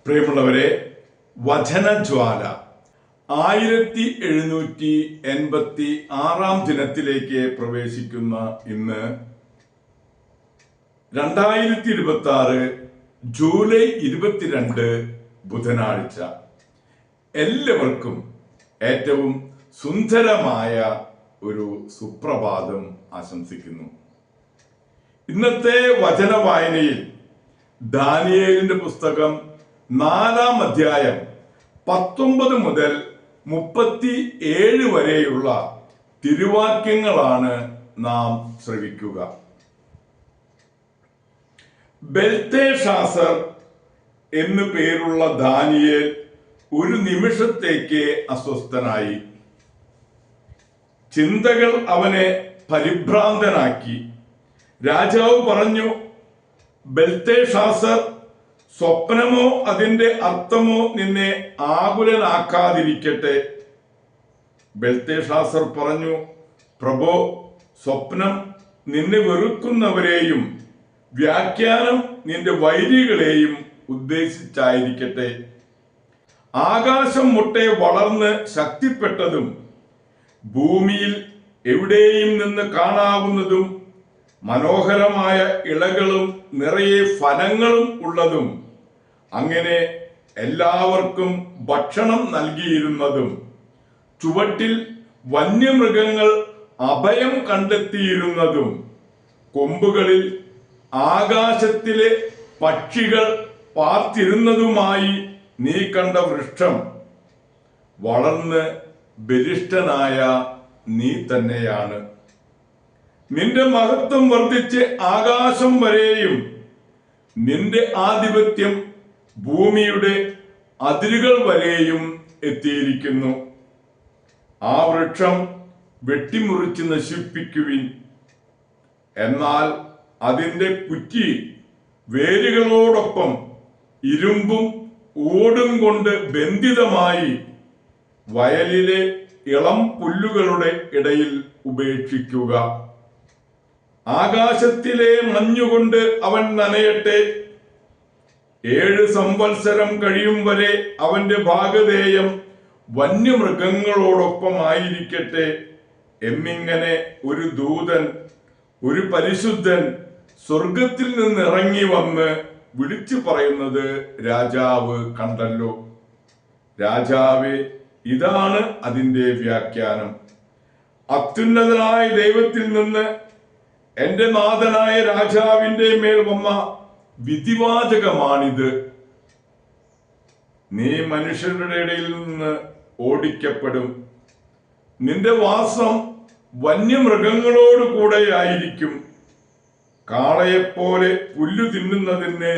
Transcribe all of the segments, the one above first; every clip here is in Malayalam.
പ്രിയമുള്ളവരെ, വചനജ്വാല 1786 ദിനത്തിലേക്ക് പ്രവേശിക്കുന്ന ഇന്ന് 2026 ജൂലൈ 22 ബുധനാഴ്ച. എല്ലാവർക്കും ഏറ്റവും സുന്ദരമായ ഒരു സുപ്രഭാതം ആശംസിക്കുന്നു. ഇന്നത്തെ വചന വായനയിൽ ദാനിയേലിന്റെ പുസ്തകം 4-ാം അധ്യായം 19 മുതൽ 37 വരെയുള്ള തിരുവാക്യങ്ങളാണ് നാം ശ്രവിക്കുക. ബെൽത്തേഷാസർ എന്നു പേരുള്ള ദാനിയേൽ ഒരു നിമിഷത്തേക്ക് അസ്വസ്ഥനായി. ചിന്തകൾ അവനെ പരിഭ്രാന്തനാക്കി. രാജാവ് പറഞ്ഞു, ബെൽത്തേഷാസർ, സ്വപ്നമോ അതിന്റെ അർത്ഥമോ നിന്നെ ആകുലനാക്കാതിരിക്കട്ടെ. ബെൽത്തേഷാസർ പറഞ്ഞു, പ്രഭോ, സ്വപ്നം നിന്നെ വെറുക്കുന്നവരെയും വ്യാഖ്യാനം നിന്റെ വൈരികളെയും ഉദ്ദേശിച്ചായിരിക്കട്ടെ. ആകാശം മുട്ടെ വളർന്ന് ശക്തിപ്പെട്ടതും ഭൂമിയിൽ എവിടെയും നിന്ന് കാണാവുന്നതും മനോഹരമായ ഇളകളും നിറയെ ഫലങ്ങളും ഉള്ളതും അങ്ങനെ എല്ലാവർക്കും ഭക്ഷണം നൽകിയിരുന്നതും ചുവട്ടിൽ വന്യമൃഗങ്ങൾ അഭയം കണ്ടെത്തിയിരുന്നതും കൊമ്പുകളിൽ ആകാശത്തിലെ പക്ഷികൾ പാർത്തിരുന്നതുമായി നീ കണ്ട വൃക്ഷം വളർന്ന് ബലിഷ്ഠനായ നീ തന്നെയാണ്. നിന്റെ മഹത്വം വർദ്ധിച്ച് ആകാശം വരെയും നിന്റെ ആധിപത്യം ഭൂമിയുടെ അതിരുകൾ വരെയും എത്തിയിരിക്കുന്നു. ആ വൃക്ഷം വെട്ടിമുറിച്ച് നശിപ്പിക്കുവിൻ. എന്നാൽ അതിന്റെ കുറ്റി വേരുകളോടൊപ്പം ഇരുമ്പും ഓടും കൊണ്ട് ബന്ധിതമായി വയലിലെ ഇളം പുല്ലുകളുടെ ഇടയിൽ ഉപേക്ഷിക്കുക. ആകാശത്തിലെ മഞ്ഞുകൊണ്ട് അവൻ നനയട്ടെ. 7 സംവത്സരം കഴിയും വരെ അവന്റെ ഭാഗധേയം വന്യമൃഗങ്ങളോടൊപ്പമായിരിക്കട്ടെ എന്നിങ്ങനെ ഒരു ദൂതൻ, ഒരു പരിശുദ്ധൻ സ്വർഗത്തിൽ നിന്ന് ഇറങ്ങി വന്ന് വിളിച്ചു പറയുന്നത് രാജാവ് കണ്ടല്ലോ. രാജാവേ, ഇതാണ് അതിന്റെ വ്യാഖ്യാനം. അത്യുന്നതനായ ദൈവത്തിൽ നിന്ന് എന്റെ നാഥനായ രാജാവിന്റെ മേൽ വന്ന വിധിവാചകമാണിത്. നീ മനുഷ്യരുടെ ഇടയിൽ നിന്ന് ഓടിക്കപ്പെടും. നിന്റെ വാസം വന്യമൃഗങ്ങളോട് കൂടെ ആയിരിക്കും. കാളയെപ്പോലെ പുല്ലു തിന്നുന്നതിന്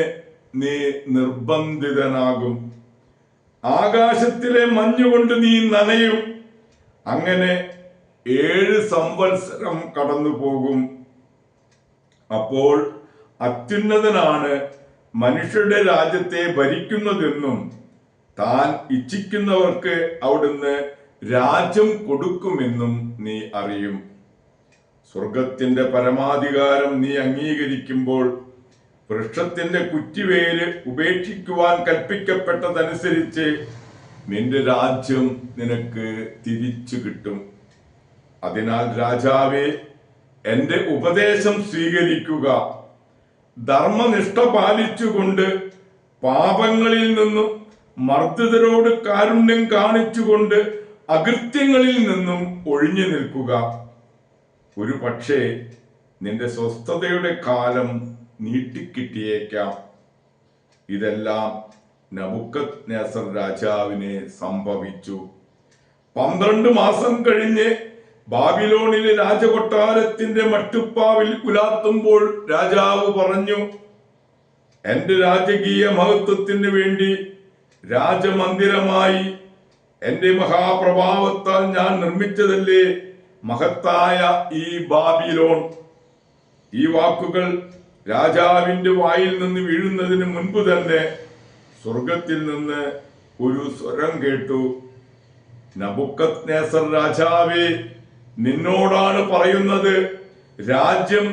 നീ നിർബന്ധിതനാകും. ആകാശത്തിലെ മഞ്ഞുകൊണ്ട് നീ നനയും. അങ്ങനെ 7 സംവത്സരം കടന്നു പോകും. അപ്പോൾ അത്യുന്നതനാണ് മനുഷ്യരുടെ രാജ്യത്തെ ഭരിക്കുന്നതെന്നും താൻ ഇച്ഛിക്കുന്നവർക്ക് അവിടുന്ന് രാജ്യം കൊടുക്കുമെന്നും നീ അറിയും. സ്വർഗത്തിന്റെ പരമാധികാരം നീ അംഗീകരിക്കുമ്പോൾ വൃക്ഷത്തിന്റെ കുറ്റിവേര് ഉപേക്ഷിക്കുവാൻ കൽപ്പിക്കപ്പെട്ടതനുസരിച്ച് നിന്റെ രാജ്യം നിനക്ക് തിരിച്ചു കിട്ടും. അതിനാൽ രാജാവേ, എന്റെ ഉപദേശം സ്വീകരിക്കുക. ധർമ്മനിഷ്ഠ പാലിച്ചുകൊണ്ട് പാപങ്ങളിൽ നിന്നും മർദ്ദിതരോട് കാരുണ്യം കാണിച്ചുകൊണ്ട് അകൃത്യങ്ങളിൽ നിന്നും ഒഴിഞ്ഞു നിൽക്കുക. ഒരു പക്ഷേ നിന്റെ സ്വസ്ഥതയുടെ കാലം നീട്ടിക്കിട്ടിയേക്കാം. ഇതെല്ലാം നെബൂഖദ്നേസർ രാജാവിന് സംഭവിച്ചു. 12 മാസം കഴിഞ്ഞ് ബാബിലോണിലെ രാജകൊട്ടാരത്തിന്റെ മട്ടുപ്പാവിൽ ഉലാത്തുമ്പോൾ രാജാവ് പറഞ്ഞു, എന്റെ രാജകീയ മഹത്വത്തിന് വേണ്ടി രാജമന്ദിരമായി എന്റെ മഹാപ്രഭാവത്താൽ ഞാൻ നിർമ്മിച്ചതല്ലേ മഹത്തായ ഈ ബാബിലോൺ. ഈ വാക്കുകൾ രാജാവിന്റെ വായിൽ നിന്ന് വീഴുന്നതിന് മുൻപ് തന്നെ സ്വർഗത്തിൽ നിന്ന് ഒരു സ്വരം കേട്ടു, നെബൂഖദ്നേസർ രാജാവേ, നിന്നോടാണ് പറയുന്നത്, രാജ്യം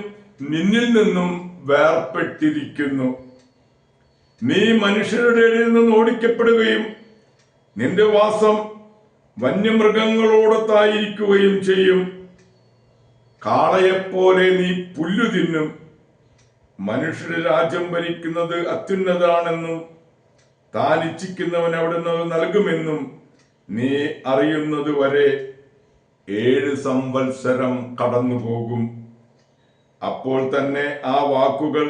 നിന്നിൽ നിന്നും വേർപെട്ടിരിക്കുന്നു. നീ മനുഷ്യരുടെ ഇടയിൽ നിന്ന് ഓടിക്കപ്പെടുകയും നിന്റെ വാസം വന്യമൃഗങ്ങളോടൊത്തായിരിക്കുകയും ചെയ്യും. കാളയെപ്പോലെ നീ പുല്ലു തിന്നും. മനുഷ്യരുടെ രാജ്യം ഭരിക്കുന്നത് അത്യുന്നതാണെന്നും താൻ ഇച്ഛിക്കുന്നവൻ അവിടുന്ന് നൽകുമെന്നും നീ അറിയുന്നത് വരെ 7 സംവത്സരം കടന്നുപോകും. അപ്പോൾ തന്നെ ആ വാക്കുകൾ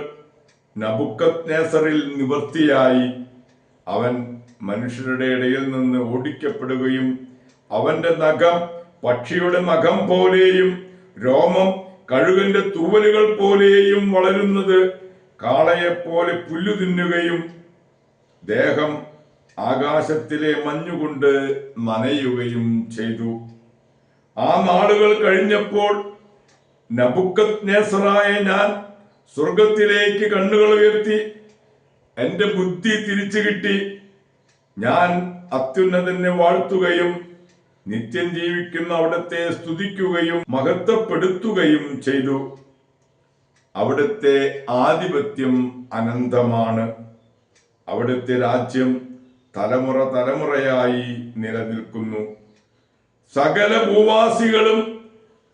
നബൂഖദ്നേസറിൽ നിവൃത്തിയായി. അവൻ മനുഷ്യരുടെ ഇടയിൽ നിന്ന് ഓടിക്കപ്പെടുകയും അവന്റെ നഖം പക്ഷിയുടെ നഖം പോലെയും രോമം കഴുകന്റെ തൂവലുകൾ പോലെയും വളരുന്നത് കാളയെപ്പോലെ പുല്ലു തിന്നുകയും ദേഹം ആകാശത്തിലെ മഞ്ഞുകൊണ്ട് നനയുകയും ചെയ്തു. ആ നാളുകൾ കഴിഞ്ഞപ്പോൾ നബൂഖദ്നേസറായ ഞാൻ സ്വർഗത്തിലേക്ക് കണ്ണുകൾ ഉയർത്തി. എന്റെ ബുദ്ധി തിരിച്ചു കിട്ടി. ഞാൻ അത്യുന്നതനെ വാഴ്ത്തുകയും നിത്യം ജീവിക്കുന്ന അവിടുത്തെ സ്തുതിക്കുകയും മഹത്വപ്പെടുത്തുകയും ചെയ്തു. അവിടുത്തെ ആധിപത്യം അനന്തമാണ്. അവിടുത്തെ രാജ്യം തലമുറ തലമുറയായി നിലനിൽക്കുന്നു. സകല ഭൂവാസികളും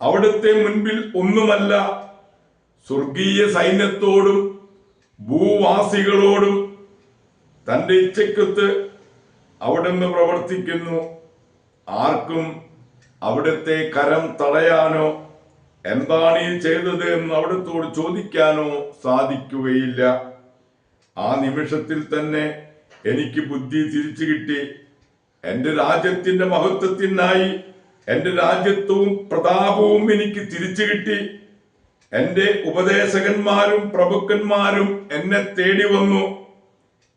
അവിടുത്തെ മുൻപിൽ ഒന്നുമല്ല. സ്വർഗീയ സൈന്യത്തോടും ഭൂവാസികളോടും തന്റെ ഇച്ഛയ്ക്കൊത്ത് അവിടുന്ന് പ്രവർത്തിക്കുന്നു. ആർക്കും അവിടുത്തെ കരം തടയാനോ എന്താണ് ഈ ചെയ്തത് എന്ന് അവിടുത്തോട് ചോദിക്കാനോ സാധിക്കുകയില്ല. ആ നിമിഷത്തിൽ തന്നെ എനിക്ക് ബുദ്ധി തിരിച്ചു കിട്ടി. എന്റെ രാജ്യത്തിന്റെ മഹത്വത്തിനായി എന്റെ രാജ്യത്വവും പ്രതാപവും എനിക്ക് തിരിച്ചു കിട്ടി. എന്റെ ഉപദേശകന്മാരും പ്രഭുക്കന്മാരും എന്നെ തേടി വന്നു.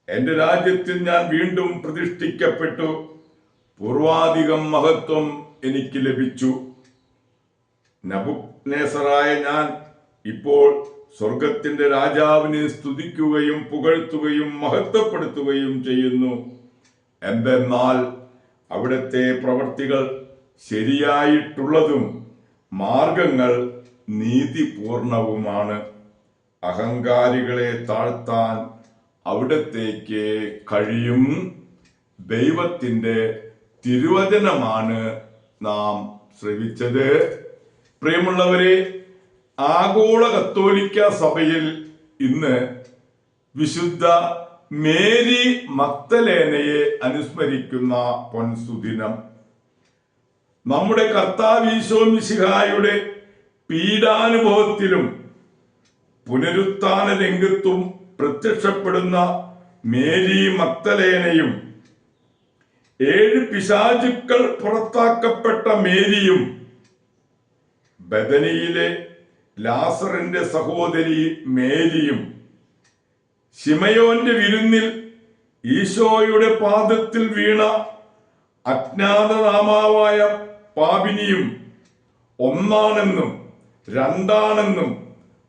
എന്റെ രാജ്യത്തിൽ ഞാൻ വീണ്ടും പ്രതിഷ്ഠിക്കപ്പെട്ടു. പൂർവാധികം മഹത്വം എനിക്ക് ലഭിച്ചു. നബൂഖദ്നേസറായ ഞാൻ ഇപ്പോൾ സ്വർഗത്തിന്റെ രാജാവിനെ സ്തുതിക്കുകയും പുകഴ്ത്തുകയും മഹത്വപ്പെടുത്തുകയും ചെയ്യുന്നു. എന്തെന്നാൽ അവിടുത്തെ പ്രവൃത്തികൾ ശരിയായിട്ടുള്ളതും മാർഗങ്ങൾ നീതിപൂർണവുമാണ്. അഹങ്കാരികളെ താഴ്ത്താൻ അവിടത്തേക്ക് കഴിയും. ദൈവത്തിന്റെ തിരുവചനമാണ് നാം ശ്രവിച്ചത്. പ്രിയമുള്ളവരെ, ആഗോള കത്തോലിക്ക സഭയിൽ ഇന്ന് വിശുദ്ധ മേരി മഗ്ദലേനയെ അനുസ്മരിക്കുന്ന പൊൻസുദിനം. നമ്മുടെ കർത്താവ് ഈശോ മിശിഹായുടെ പീഡാനുഭവത്തിലും പുനരുത്ഥാന രംഗത്തും പ്രത്യക്ഷപ്പെടുന്ന മേരി മഗ്ദലേനയും 7 പിശാചുക്കൾ പുറത്താക്കപ്പെട്ട മേരിയും ബദനിയിലെ ലാസറിന്റെ സഹോദരി മേരിയും ശിമയോന്റെ വിരുന്നിൽ ഈശോയുടെ പാദത്തിൽ വീണ അജ്ഞാതനാമാവായ പാപിനിയും ഒന്നാണെന്നും 2ആണെന്നും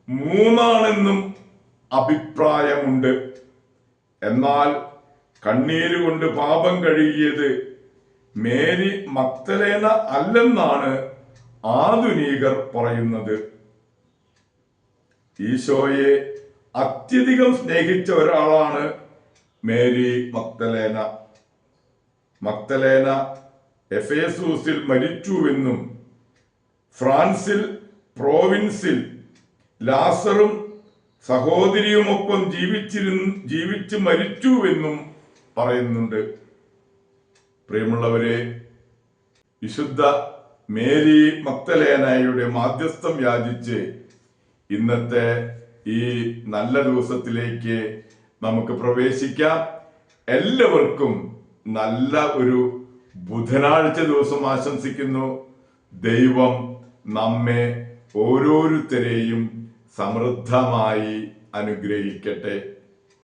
3ആണെന്നും അഭിപ്രായമുണ്ട്. എന്നാൽ കണ്ണീരുകൊണ്ട് പാപം കഴുകിയത് മേരി മഗ്ദലേന അല്ലെന്നാണ് ആധുനികർ പറയുന്നത്. ഈശോയെ അത്യധികം സ്നേഹിച്ച ഒരാളാണ് മേരി മഗ്ദലേന. മഗ്ദലേന എഫേസൂസിൽ മരിച്ചുവെന്നും ഫ്രാൻസിൽ പ്രോവിൻസിൽ ലാസറും സഹോദരിയുമൊപ്പം ജീവിച്ച് മരിച്ചുവെന്നും പറയുന്നുണ്ട്. പ്രിയമുള്ളവരെ, വിശുദ്ധ മേരി മഗ്ദലേനയുടെ മാധ്യസ്ഥം യാചിച്ച് ഇന്നത്തെ ഈ നല്ല ദിവസത്തിലേക്ക് നമുക്ക് പ്രവേശിക്കാം. എല്ലാവർക്കും നല്ല ഒരു ബുധനാഴ്ച ദിവസം ആശംസിക്കുന്നു. ദൈവം നമ്മെ ഓരോരുത്തരെയും സമൃദ്ധമായി അനുഗ്രഹിക്കട്ടെ.